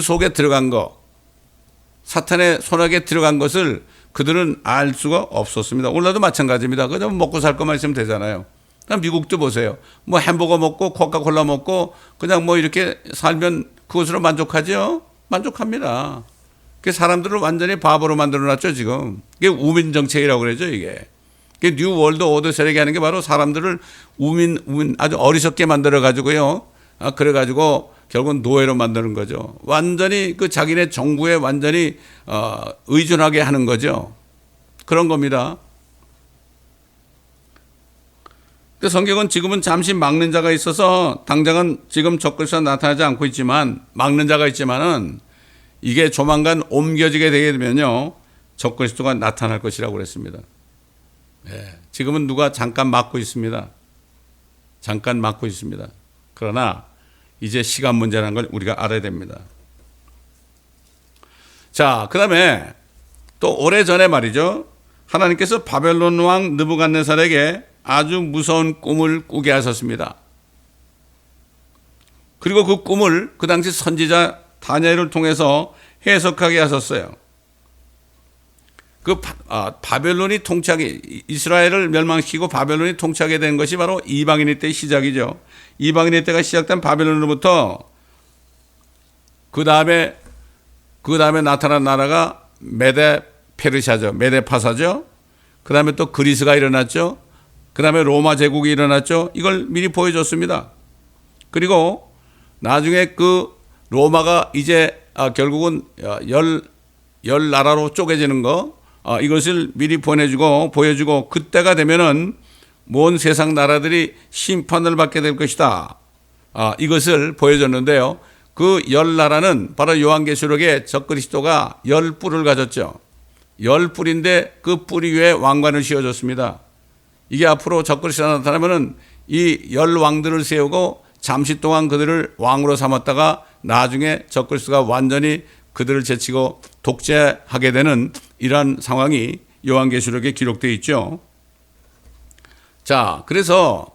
속에 들어간 거, 사탄의 손아귀에 들어간 것을 그들은 알 수가 없었습니다. 오늘도 마찬가지입니다. 그냥 먹고 살 것만 있으면 되잖아요. 미국도 보세요. 뭐 햄버거 먹고 코카콜라 먹고 그냥 뭐 이렇게 살면 그것으로 만족하죠? 만족합니다. 그 사람들을 완전히 바보로 만들어놨죠, 지금. 이게 우민 정책이라고 그러죠, 이게. 뉴 월드 오더 세력이 하는 게 바로 사람들을 우민 아주 어리석게 만들어가지고요. 그래가지고 결국은 노예로 만드는 거죠. 완전히 그 자기네 정부에 완전히 의존하게 하는 거죠. 그런 겁니다. 성경은 지금은 잠시 막는 자가 있어서 당장은 지금 적그리스도가 나타나지 않고 있지만 막는 자가 있지만은 이게 조만간 옮겨지게 되게 되면요 적그리스도가 나타날 것이라고 그랬습니다. 네, 지금은 누가 잠깐 막고 있습니다. 잠깐 막고 있습니다. 그러나 이제 시간 문제라는 걸 우리가 알아야 됩니다. 자, 그 다음에 또 오래전에 말이죠. 하나님께서 바벨론 왕 느부갓네살에게 아주 무서운 꿈을 꾸게 하셨습니다. 그리고 그 꿈을 그 당시 선지자 다니엘을 통해서 해석하게 하셨어요. 바벨론이 통치하게, 이스라엘을 멸망시키고 바벨론이 통치하게 된 것이 바로 이방인의 때 시작이죠. 이방인의 때가 시작된 바벨론으로부터 그 다음에 나타난 나라가 메데 페르시아죠. 메데 파사죠. 그 다음에 또 그리스가 일어났죠. 그 다음에 로마 제국이 일어났죠. 이걸 미리 보여줬습니다. 그리고 나중에 그 로마가 이제 결국은 열 나라로 쪼개지는 거, 이것을 미리 보여주고 그때가 되면은 먼 세상 나라들이 심판을 받게 될 것이다. 이것을 보여줬는데요. 그 열 나라는 바로 요한계시록에 적그리스도가 열 뿔을 가졌죠. 열 뿔인데 그 뿌리 위에 왕관을 씌워줬습니다. 이게 앞으로 적그리스도가 나타나면은 이 열 왕들을 세우고 잠시 동안 그들을 왕으로 삼았다가 나중에 적그리스도가 완전히 그들을 제치고 독재하게 되는 이러한 상황이 요한계시록에 기록되어 있죠. 자, 그래서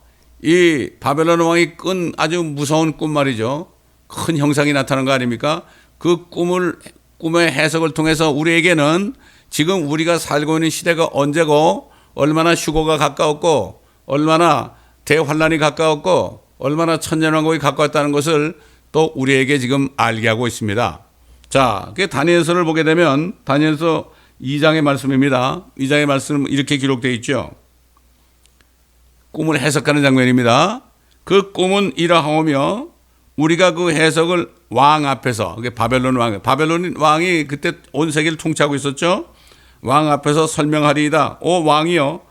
이 바벨론 왕이 꾼 아주 무서운 꿈 말이죠. 큰 형상이 나타난 거 아닙니까? 그 꿈의 해석을 통해서 우리에게는 지금 우리가 살고 있는 시대가 언제고 얼마나 휴거가 가까웠고 얼마나 대환란이 가까웠고 얼마나 천년왕국이 가까웠다는 것을 또 우리에게 지금 알게 하고 있습니다. 자, 그 다니엘서를 보게 되면 다니엘서 2장의 말씀입니다. 2장의 말씀은 이렇게 기록되어 있죠. 꿈을 해석하는 장면입니다. 그 꿈은 이러하오며 우리가 그 해석을 왕 앞에서, 그게 바벨론 왕이 그때 온 세계를 통치하고 있었죠. 왕 앞에서 설명하리이다. 오 왕이여,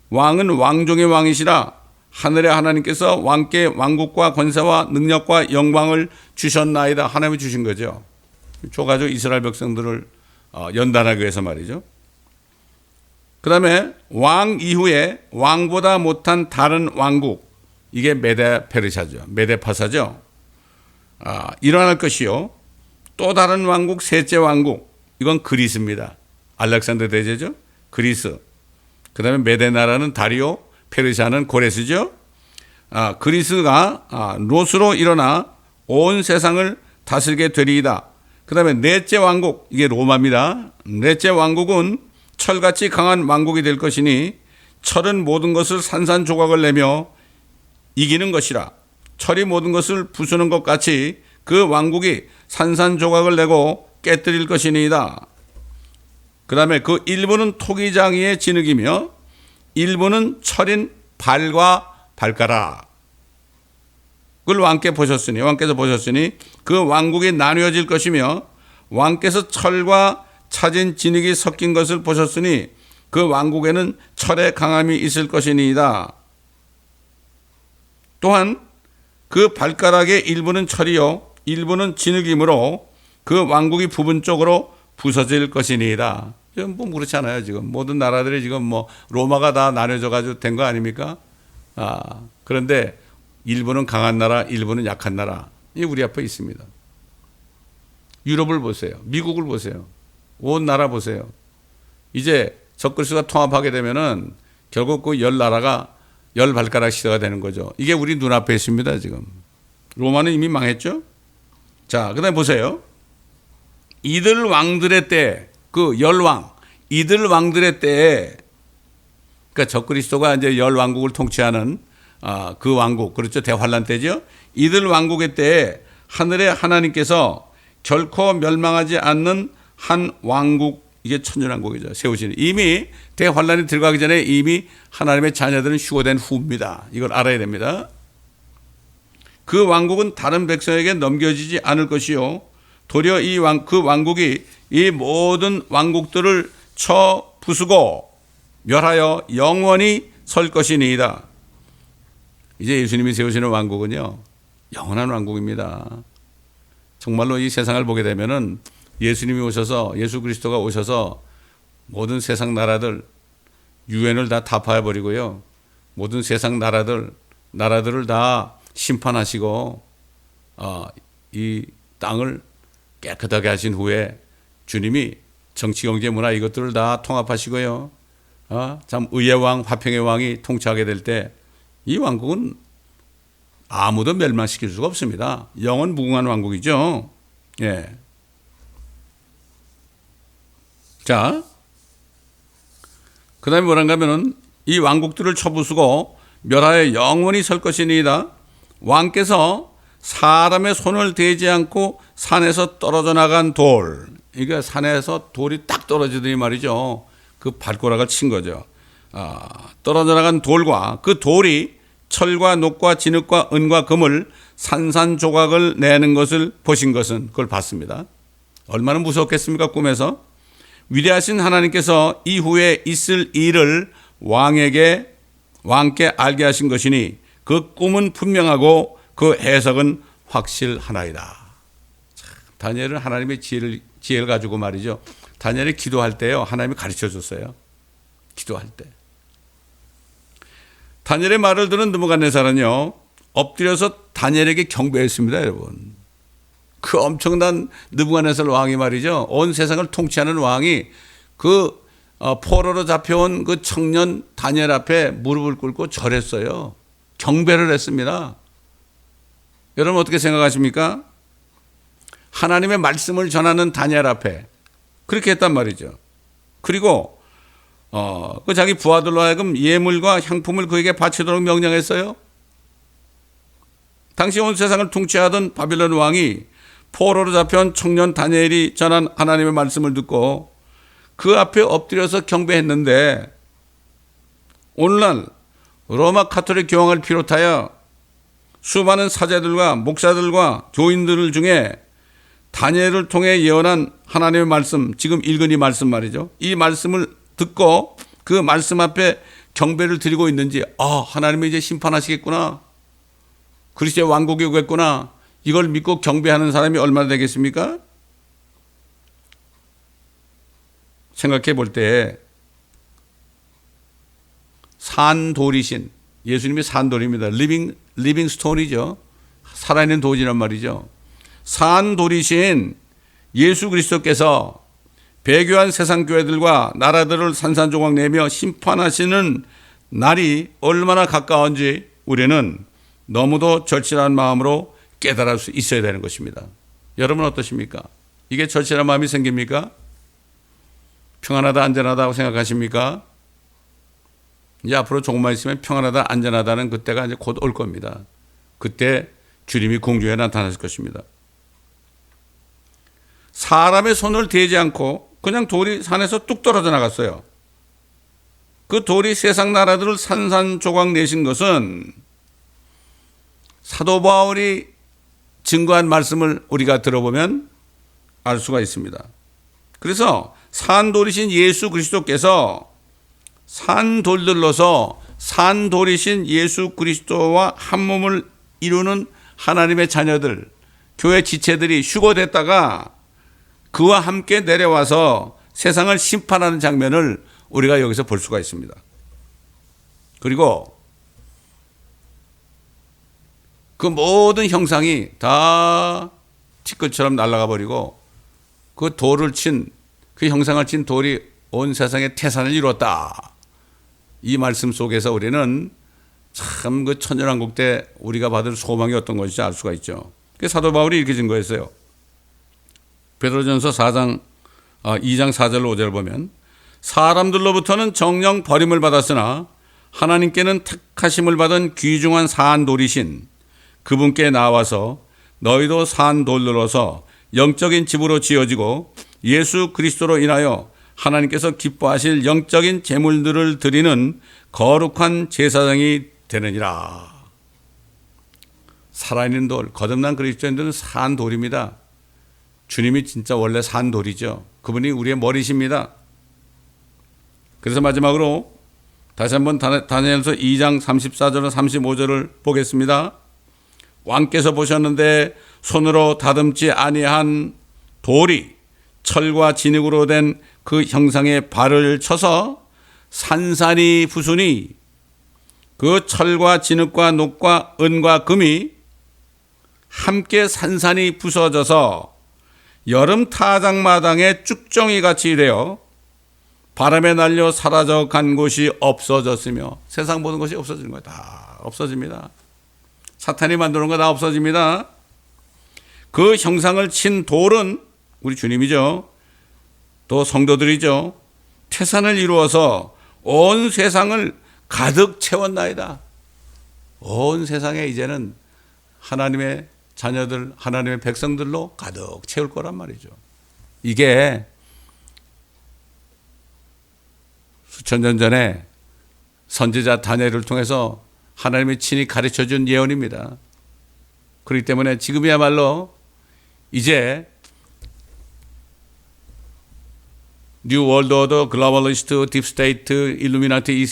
왕은 왕중의 왕이시라. 하늘의 하나님께서 왕께 왕국과 권세와 능력과 영광을 주셨나이다. 하나님이 주신 거죠. 줘가지고 이스라엘 백성들을 연단하기 위해서 말이죠. 그 다음에 왕 이후에 왕보다 못한 다른 왕국, 이게 메데 페르시아죠. 메데 파사죠. 일어날 것이요. 또 다른 왕국, 셋째 왕국, 이건 그리스입니다. 알렉산더 대제죠. 그리스. 그 다음에 메데 나라는 다리오, 페르시아는 고레스죠. 그리스가 롯으로 일어나 온 세상을 다스리게 되리이다. 그 다음에 넷째 왕국, 이게 로마입니다. 넷째 왕국은 철같이 강한 왕국이 될 것이니 철은 모든 것을 산산조각을 내며 이기는 것이라. 철이 모든 것을 부수는 것 같이 그 왕국이 산산조각을 내고 깨뜨릴 것이니이다. 그 다음에 그 일부는 토기장이의 진흙이며 일부는 철인 발과 발가락. 그걸 왕께서 보셨으니 그 왕국이 나뉘어질 것이며 왕께서 철과 차진 진흙이 섞인 것을 보셨으니 그 왕국에는 철의 강함이 있을 것이니이다. 또한 그 발가락의 일부는 철이요 일부는 진흙이므로 그 왕국이 부분적으로 부서질 것이니이다. 지금 뭐 그렇지 않아요. 지금 모든 나라들이 지금 뭐 로마가 다 나눠져 가지고 된 거 아닙니까? 그런데 일부는 강한 나라, 일부는 약한 나라, 이 우리 앞에 있습니다. 유럽을 보세요. 미국을 보세요. 온 나라 보세요. 이제 적그리스도가 통합하게 되면은 결국 그 열 나라가 열 발가락 시대가 되는 거죠. 이게 우리 눈앞에 있습니다. 지금 로마는 이미 망했죠. 자, 그다음에 보세요. 이들 왕들의 때, 그 열왕, 이들 왕들의 때에, 그러니까 적그리스도가 이제 열 왕국을 통치하는 그 왕국, 그렇죠. 대환란 때죠. 이들 왕국의 때에 하늘의 하나님께서 결코 멸망하지 않는 한 왕국, 이게 천년왕국이죠. 세우시는. 이미 대환란이 들어가기 전에 이미 하나님의 자녀들은 휴거된 후입니다. 이걸 알아야 됩니다. 그 왕국은 다른 백성에게 넘겨지지 않을 것이요. 도리어 그 왕국이 이 모든 왕국들을 쳐 부수고 멸하여 영원히 설 것이니이다. 이제 예수님이 세우시는 왕국은요, 영원한 왕국입니다. 정말로 이 세상을 보게 되면은 예수님이 오셔서, 예수 그리스도가 오셔서 모든 세상 나라들, 유엔을 다 타파해버리고요. 모든 세상 나라들을 다 심판하시고, 이 땅을 깨끗하게 하신 후에 주님이 정치, 경제, 문화 이것들을 다 통합하시고요. 참 의의 왕, 화평의 왕이 통치하게 될 때 이 왕국은 아무도 멸망시킬 수가 없습니다. 영원 무궁한 왕국이죠. 예. 자, 그 다음에 뭐란가 하면은 이 왕국들을 쳐부수고 멸하여 영원히 설 것이니이다. 왕께서 사람의 손을 대지 않고 산에서 떨어져 나간 돌, 이게 산에서 돌이 딱 떨어지더니 말이죠. 그 발가락을 친 거죠. 떨어져 나간 돌과 그 돌이 철과 녹과 진흙과 은과 금을 산산조각을 내는 것을 보신 것은, 그걸 봤습니다. 얼마나 무섭겠습니까? 꿈에서. 위대하신 하나님께서 이후에 있을 일을 왕께 알게 하신 것이니 그 꿈은 분명하고 그 해석은 확실하나이다. 다니엘은 하나님의 지혜를 가지고 말이죠. 다니엘이 기도할 때요, 하나님이 가르쳐 줬어요. 기도할 때. 다니엘의 말을 들은 느부갓네살은요, 엎드려서 다니엘에게 경배했습니다, 여러분. 그 엄청난 느부갓네살 왕이 말이죠, 온 세상을 통치하는 왕이 그 포로로 잡혀온 그 청년 다니엘 앞에 무릎을 꿇고 절했어요. 경배를 했습니다. 여러분 어떻게 생각하십니까? 하나님의 말씀을 전하는 다니엘 앞에 그렇게 했단 말이죠. 그리고 그 자기 부하들로 하여금 예물과 향품을 그에게 바치도록 명령했어요. 당시 온 세상을 통치하던 바빌론 왕이 포로로 잡혀온 청년 다니엘이 전한 하나님의 말씀을 듣고 그 앞에 엎드려서 경배했는데, 오늘날 로마 가톨릭 교황을 비롯하여 수많은 사제들과 목사들과 교인들 중에 다니엘을 통해 예언한 하나님의 말씀, 지금 읽은 이 말씀 말이죠. 이 말씀을 듣고 그 말씀 앞에 경배를 드리고 있는지, 하나님이 이제 심판하시겠구나, 그리스도의 왕국이 오겠구나, 이걸 믿고 경배하는 사람이 얼마나 되겠습니까? 생각해 볼 때 산돌이신, 예수님이 산돌입니다. 리빙 스톤이죠. 살아있는 도지란 말이죠. 산돌이신 예수 그리스도께서 배교한 세상 교회들과 나라들을 산산조각 내며 심판하시는 날이 얼마나 가까운지 우리는 너무도 절실한 마음으로 깨달을 수 있어야 되는 것입니다. 여러분 어떠십니까? 이게 절실한 마음이 생깁니까? 평안하다, 안전하다고 생각하십니까? 이제 앞으로 조금만 있으면 평안하다, 안전하다는 그때가 이제 곧 올 겁니다. 그때 주님이 공중에 나타나실 것입니다. 사람의 손을 대지 않고 그냥 돌이 산에서 뚝 떨어져 나갔어요. 그 돌이 세상 나라들을 산산조각 내신 것은 사도 바울이 증거한 말씀을 우리가 들어보면 알 수가 있습니다. 그래서 산돌이신 예수 그리스도께서 산돌들로서 산돌이신 예수 그리스도와 한 몸을 이루는 하나님의 자녀들, 교회 지체들이 휴거됐다가 그와 함께 내려와서 세상을 심판하는 장면을 우리가 여기서 볼 수가 있습니다. 그리고 그 모든 형상이 다 티끌처럼 날아가 버리고 그 돌을 친, 그 형상을 친 돌이 온 세상에 태산을 이뤘다. 이 말씀 속에서 우리는 참 그 천년왕국 때 우리가 받을 소망이 어떤 것인지 알 수가 있죠. 그 사도 바울이 이렇게 증거했어요. 베드로전서 2장 4절 5절 보면, 사람들로부터는 정령 버림을 받았으나 하나님께는 택하심을 받은 귀중한 산돌이신 그분께 나와서 너희도 산돌로서 영적인 집으로 지어지고 예수 그리스도로 인하여 하나님께서 기뻐하실 영적인 제물들을 드리는 거룩한 제사장이 되느니라. 살아있는 돌, 거듭난 그리스도인들은 산돌입니다. 주님이 진짜 원래 산돌이죠. 그분이 우리의 머리십니다. 그래서 마지막으로 다시 한번 다니엘서 2장 34절과 35절을 보겠습니다. 왕께서 보셨는데 손으로 다듬지 아니한 돌이 철과 진흙으로 된 그 형상에 발을 쳐서 산산이 부수니 그 철과 진흙과 녹과 은과 금이 함께 산산이 부서져서 여름 타작마당에 쭉정이 같이 되어 바람에 날려 사라져 간 곳이 없어졌으며, 세상 모든 것이 없어지는 거예요. 다 없어집니다. 사탄이 만드는 거 다 없어집니다. 그 형상을 친 돌은 우리 주님이죠. 또 성도들이죠. 태산을 이루어서 온 세상을 가득 채웠나이다. 온 세상에 이제는 하나님의 자녀들, 하나님의 백성들로 가득 채울 거란 말이죠. 이게 수천 년 전에 선지자 다니엘을 통해서 하나님이 친히 가르쳐준 예언입니다. 그렇기 때문에 지금이야말로 이제 뉴 월드 오더, 글로벌리스트, 딥스테이트, 일루미나티 이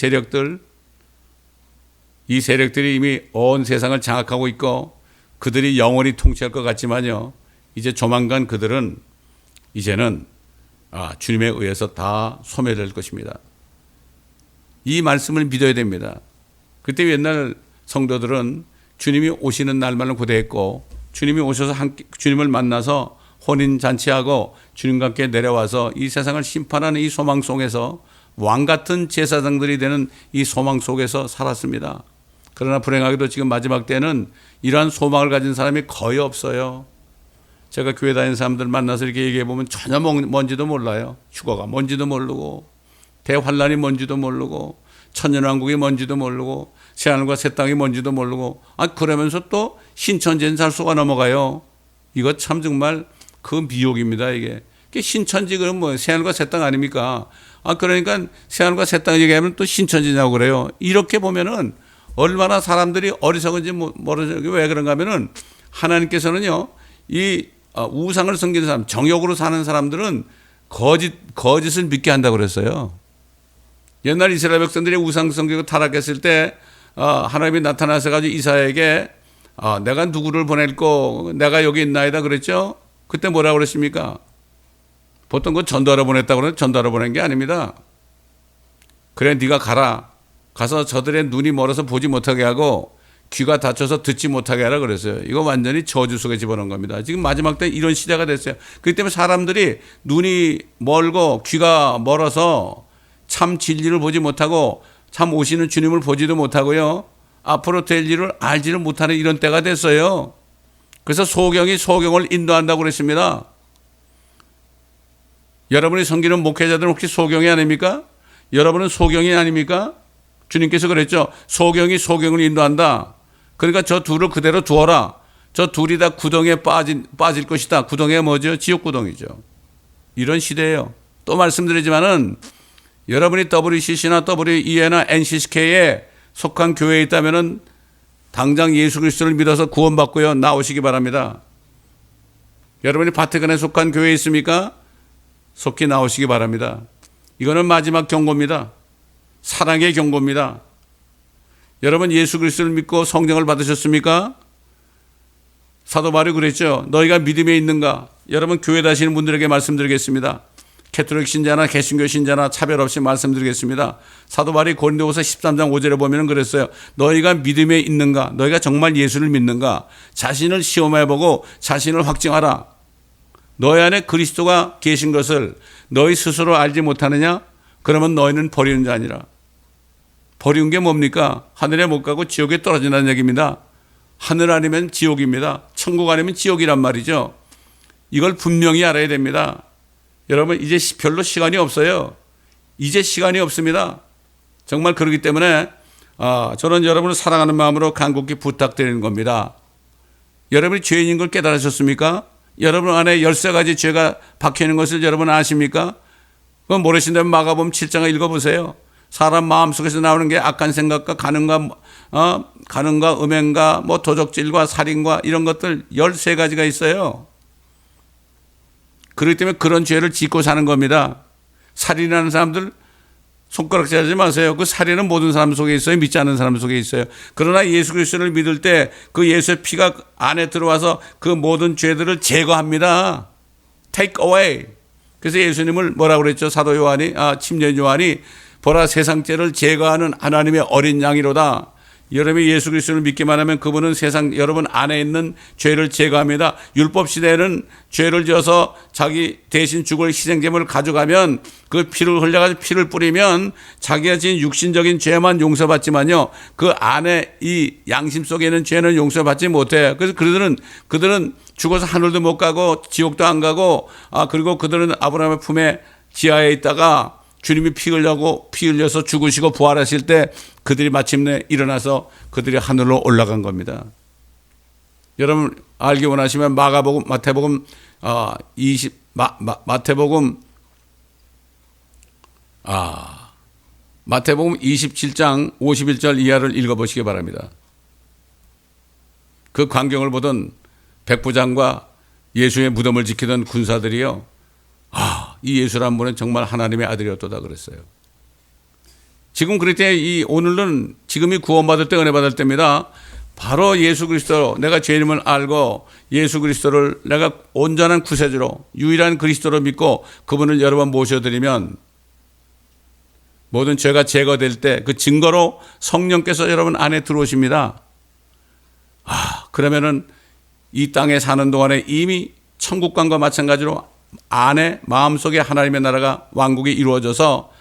세력들이 이미 온 세상을 장악하고 있고 그들이 영원히 통치할 것 같지만요, 이제 조만간 그들은 이제는 주님에 의해서 다 소멸될 것입니다. 이 말씀을 믿어야 됩니다. 그때 옛날 성도들은 주님이 오시는 날만을 고대했고, 주님이 오셔서 주님을 만나서 혼인잔치하고 주님과 함께 내려와서 이 세상을 심판하는 이 소망 속에서 왕 같은 제사장들이 되는 이 소망 속에서 살았습니다. 그러나 불행하게도 지금 마지막 때는 이러한 소망을 가진 사람이 거의 없어요. 제가 교회 다니는 사람들 만나서 이렇게 얘기해 보면 전혀 뭔지도 몰라요. 휴거가 뭔지도 모르고, 대환란이 뭔지도 모르고, 천년왕국이 뭔지도 모르고 새하늘과 새 땅이 뭔지도 모르고 그러면서 또 신천지는 잘 속아 넘어가요. 이거 참 정말 그 미혹입니다. 이게 신천지 그럼 뭐 새하늘과 새 땅 아닙니까? 그러니까 새하늘과 새 땅 얘기하면 또 신천지냐고 그래요. 이렇게 보면은 얼마나 사람들이 어리석은지 모르죠. 왜 그런가 하면은 하나님께서는요, 이 우상을 섬기는 사람, 정욕으로 사는 사람들은 거짓을 믿게 한다고 그랬어요. 옛날 이스라엘 백성들이 우상 섬기고 타락했을 때 하나님이 나타나서 가지고 이사야에게 내가 누구를 보낼고 내가 여기 있나이다 그랬죠. 그때 뭐라고 그랬습니까? 보통 그 전도하러 보냈다고 그러는데 전도하러 보낸 게 아닙니다. 그래 네가 가서 저들의 눈이 멀어서 보지 못하게 하고 귀가 닫혀서 듣지 못하게 하라 그랬어요. 이거 완전히 저주 속에 집어넣은 겁니다. 지금 마지막 때 이런 시대가 됐어요. 그렇기 때문에 사람들이 눈이 멀고 귀가 멀어서 참 진리를 보지 못하고 참 오시는 주님을 보지도 못하고요. 앞으로 될 일을 알지를 못하는 이런 때가 됐어요. 그래서 소경이 소경을 인도한다고 그랬습니다. 여러분이 섬기는 목회자들은 혹시 소경이 아닙니까? 여러분은 소경이 아닙니까? 주님께서 그랬죠. 소경이 소경을 인도한다. 그러니까 저 둘을 그대로 두어라. 저 둘이 다 구덩이에 빠질 것이다. 구덩이가 뭐죠? 지옥 구덩이죠. 이런 시대예요. 또 말씀드리지만은 여러분이 WCC나 WEA나 NCCK에 속한 교회에 있다면은 당장 예수 그리스도를 믿어서 구원받고요. 나오시기 바랍니다. 여러분이 바티칸에 속한 교회에 있습니까? 속히 나오시기 바랍니다. 이거는 마지막 경고입니다. 사랑의 경고입니다. 여러분 예수 그리스도를 믿고 성령을 받으셨습니까? 사도 바울이 그랬죠. 너희가 믿음에 있는가? 여러분 교회 다니시는 분들에게 말씀드리겠습니다. 캐톨릭 신자나 개신교 신자나 차별 없이 말씀드리겠습니다. 사도 바울이 고린도후서 13장 5절에 보면 그랬어요. 너희가 믿음에 있는가? 너희가 정말 예수를 믿는가? 자신을 시험해보고 자신을 확증하라. 너희 안에 그리스도가 계신 것을 너희 스스로 알지 못하느냐? 그러면 너희는 버리는 자 아니라. 버리는 게 뭡니까? 하늘에 못 가고 지옥에 떨어진다는 얘기입니다. 하늘 아니면 지옥입니다. 천국 아니면 지옥이란 말이죠. 이걸 분명히 알아야 됩니다. 여러분 이제 별로 시간이 없어요. 이제 시간이 없습니다. 정말 그렇기 때문에 저는 여러분을 사랑하는 마음으로 간곡히 부탁드리는 겁니다. 여러분이 죄인인 걸 깨달으셨습니까? 여러분 안에 13가지 죄가 박혀있는 것을 여러분 아십니까? 그건 모르신다면 마가복음 7장을 읽어보세요. 사람 마음속에서 나오는 게 악한 생각과 간음과 음행과 도적질과 살인과 이런 것들 13가지가 있어요. 그렇기 때문에 그런 죄를 짓고 사는 겁니다. 살인하는 사람들 손가락질 하지 마세요. 그 살인은 모든 사람 속에 있어요. 믿지 않는 사람 속에 있어요. 그러나 예수 그리스도를 믿을 때 그 예수의 피가 안에 들어와서 그 모든 죄들을 제거합니다. Take away. 그래서 예수님을 뭐라고 그랬죠? 사도 요한이, 침례 요한이 보라 세상 죄를 제거하는 하나님의 어린 양이로다. 여러분이 예수 그리스도를 믿기만 하면 그분은 세상 여러분 안에 있는 죄를 제거합니다. 율법 시대에는 죄를 지어서 자기 대신 죽을 희생제물을 가져가면 그 피를 흘려가지고 피를 뿌리면 자기가 지은 육신적인 죄만 용서받지만요. 그 안에 이 양심 속에 있는 죄는 용서받지 못해요. 그래서 그들은 죽어서 하늘도 못 가고 지옥도 안 가고 그리고 그들은 아브라함의 품에 지하에 있다가 주님이 피 흘려서 죽으시고 부활하실 때 그들이 마침내 일어나서 그들이 하늘로 올라간 겁니다. 여러분 알기 원하시면 마태복음 27장 51절 이하를 읽어보시기 바랍니다. 그 광경을 보던 백부장과 예수의 무덤을 지키던 군사들이요. 이 예수란 분은 정말 하나님의 아들이었도다 그랬어요. 지금 그럴 때 오늘은 지금이 구원받을 때 은혜 받을 때입니다. 바로 예수 그리스도 내가 죄인임을 알고 예수 그리스도를 내가 온전한 구세주로 유일한 그리스도로 믿고 그분을 여러 번 모셔드리면 모든 죄가 제거될 때 그 증거로 성령께서 여러분 안에 들어오십니다. 그러면은 이 땅에 사는 동안에 이미 천국관과 마찬가지로 안에 마음속에 하나님의 나라가 왕국이 이루어져서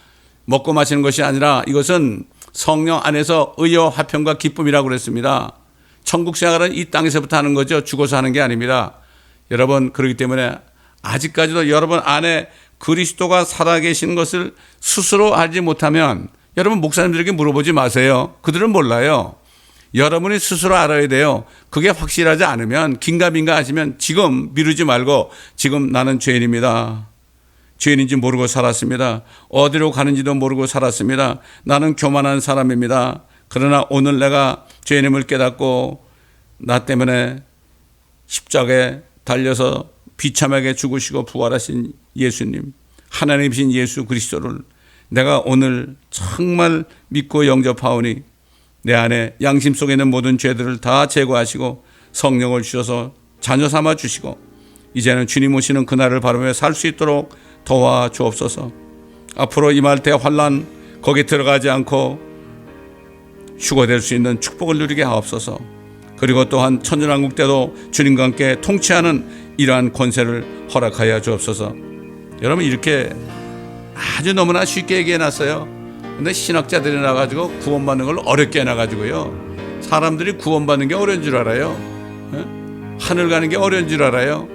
먹고 마시는 것이 아니라 이것은 성령 안에서 의와 화평과 기쁨이라고 그랬습니다. 천국 생활은 이 땅에서부터 하는 거죠. 죽어서 하는 게 아닙니다. 여러분 그렇기 때문에 아직까지도 여러분 안에 그리스도가 살아계신 것을 스스로 알지 못하면 여러분 목사님들에게 물어보지 마세요. 그들은 몰라요. 여러분이 스스로 알아야 돼요. 그게 확실하지 않으면 긴가민가 하시면 지금 미루지 말고 지금 나는 죄인입니다. 죄인인지 모르고 살았습니다. 어디로 가는지도 모르고 살았습니다. 나는 교만한 사람입니다. 그러나 오늘 내가 죄인임을 깨닫고 나 때문에 십자가에 달려서 비참하게 죽으시고 부활하신 예수님, 하나님이신 예수 그리스도를 내가 오늘 정말 믿고 영접하오니 내 안에 양심 속에 있는 모든 죄들을 다 제거하시고 성령을 주셔서 자녀 삼아 주시고 이제는 주님 오시는 그날을 바라보며 살 수 있도록 도와주옵소서. 앞으로 임할 때 환난 거기 들어가지 않고 휴거될 수 있는 축복을 누리게 하옵소서. 그리고 또한 천년왕국 때도 주님과 함께 통치하는 이러한 권세를 허락하여 주옵소서. 여러분 이렇게 아주 너무나 쉽게 얘기해 놨어요. 근데 신학자들이 나가지고 구원받는 걸 어렵게 해놔가지고요. 사람들이 구원받는 게 어려운 줄 알아요. 하늘 가는 게 어려운 줄 알아요.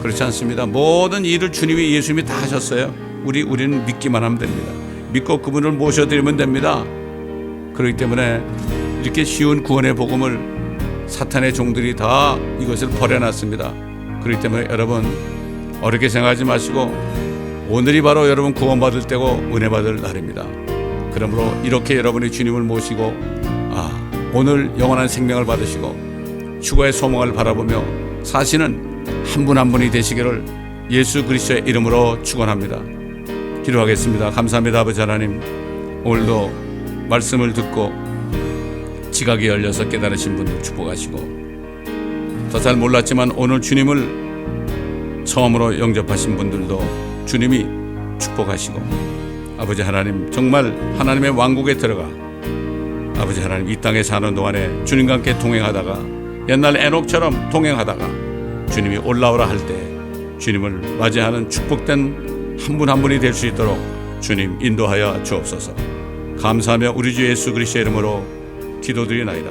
그렇지 않습니다. 모든 일을 주님이 예수님이 다 하셨어요. 우리는 믿기만 하면 됩니다. 믿고 그분을 모셔드리면 됩니다. 그렇기 때문에 이렇게 쉬운 구원의 복음을 사탄의 종들이 다 이것을 버려놨습니다. 그렇기 때문에 여러분 어렵게 생각하지 마시고 오늘이 바로 여러분 구원받을 때고 은혜 받을 날입니다. 그러므로 이렇게 여러분이 주님을 모시고 오늘 영원한 생명을 받으시고 휴거의 소망을 바라보며 사시는 한 분 한 분이 되시기를 예수 그리스도의 이름으로 축원합니다. 기도하겠습니다. 감사합니다. 아버지 하나님, 오늘도 말씀을 듣고 지각이 열려서 깨달으신 분들 축복하시고 더 잘 몰랐지만 오늘 주님을 처음으로 영접하신 분들도 주님이 축복하시고 아버지 하나님 정말 하나님의 왕국에 들어가 아버지 하나님 이 땅에 사는 동안에 주님과 함께 동행하다가 옛날 에녹처럼 동행하다가 주님이 올라오라 할 때 주님을 맞이하는 축복된 한 분 한 분이 될 수 있도록 주님 인도하여 주옵소서. 감사하며 우리 주 예수 그리스도의 이름으로 기도드리나이다.